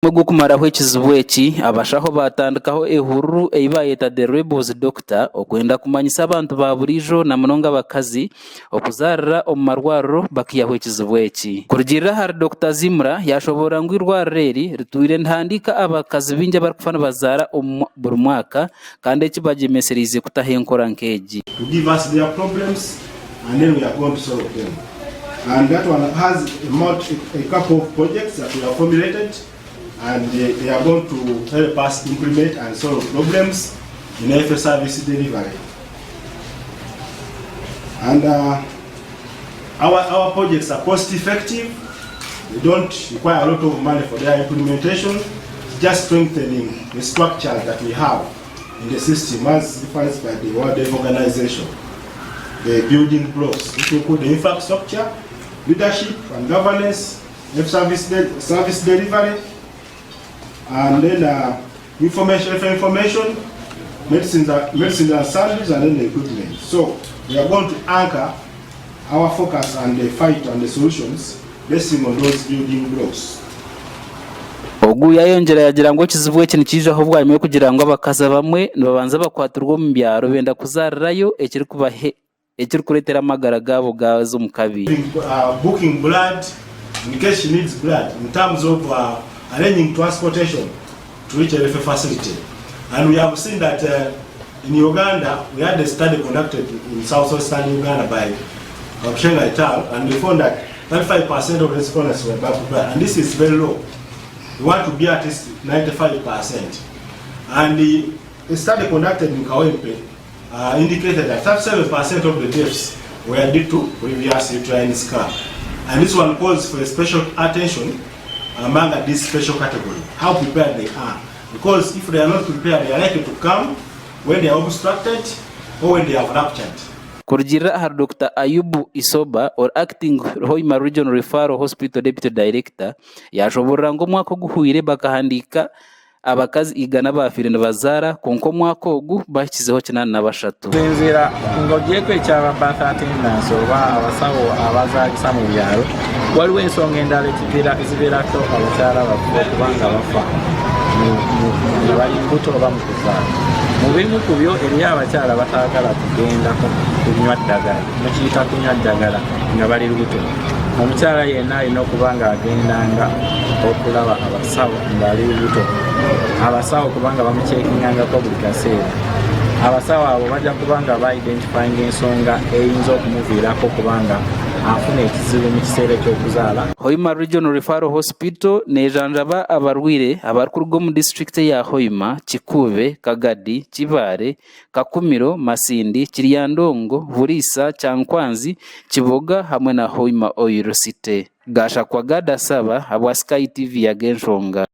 Mugu kumaraho ekizibu eki abashaho batandikaho ehururu eibayeta the rebels doctor okwenda kumanyisa abantu ba burijo na munonga abakazi okuzarira omu marwariro bakiyaho ekizibu eki. Kurugirira hari Dr. Zimra yashobora ngu irwariro eri ritwire ntihandika abakazi bingi abarikufa nibazara buri mwaka kandi eki bagyemeserize kutaho enkora nk'egi. To give us their problems and then we are going to solve them. And that one has a couple of projects that we have formulated, and they are going to help us implement and solve problems in health service delivery. And our projects are cost effective. We don't require a lot of money for their implementation, just strengthening the structure that we have in the system as defined by the World Health Organization. The building blocks, which include the infrastructure, leadership and governance, health service delivery, and then information, medicines and services, and then the equipment. So we are going to anchor our focus on the fight and the solutions based on those building blocks. Ogu yayongera yagira ngo kizibu eki nikijaho bwanyuma kugira ngo abakazi bamwe nibabanza bakwaturwa mu byaro benda kuzarirayo ekiri kuretera amagara gabo gazo mu kabiri. Booking blood in case she needs blood, in terms of arranging transportation to reach a referral facility. And we have seen that in Uganda, we had a study conducted in southwestern Uganda by Shenga et al., and we found that 35% of respondents were back blood, and this is very low. We want to be at least 95%. And the study conducted in Kawempe indicated that 37% of the deaths were due to previous uterine scar. And this one calls for a special attention among this special category, how prepared they are. Because if they are not prepared, they are likely to come when they are obstructed or when they have ruptured. Kurugirira har Dr. Ayubu Isoba or acting Hoima Regional Referral Hospital Deputy Director yashobora ngo mwaka guhuire bakahandika abakazi igana bafire Nibazara konko mwaka ogu bakizeho kinana nabashatu. Zinzira ngo giye kwecyaba Batandikireho oba abasawo abazagisa mu byaro waliwo ensonga endala ezibirako abakyala bafuba kubanga bafa mu bali mbuto oba mu kuzaala. Mu bimu ku byo eri abakyala batagala kugenda kunywa ddagala mukiyita kunywa ddagala nga bali lubuto. Omukyala yenna alina okuba nga agendanga okulaba abasawo ng'ali lubuto. Abasawo kubanga bamukyekingangako buli kaseera. Abasawo abo bajja kubanga ba-identifying ensonga eyinza okumuviirako kubanga afuna ekizibu mu kiseera ky'okuzaala. Hoima Regional Referral Hospital nejanjaba abarwire abarikuruga mu district ya Hoima, Kikube, Kagadi, Kibale, Kakumiro, Masindi, Kiryandongo, Burisa, Kyankwanzi, Kiboga hamwe na Hoima Oil City. Gasha kwa gada saba abwa Sky TV ya Genshonga.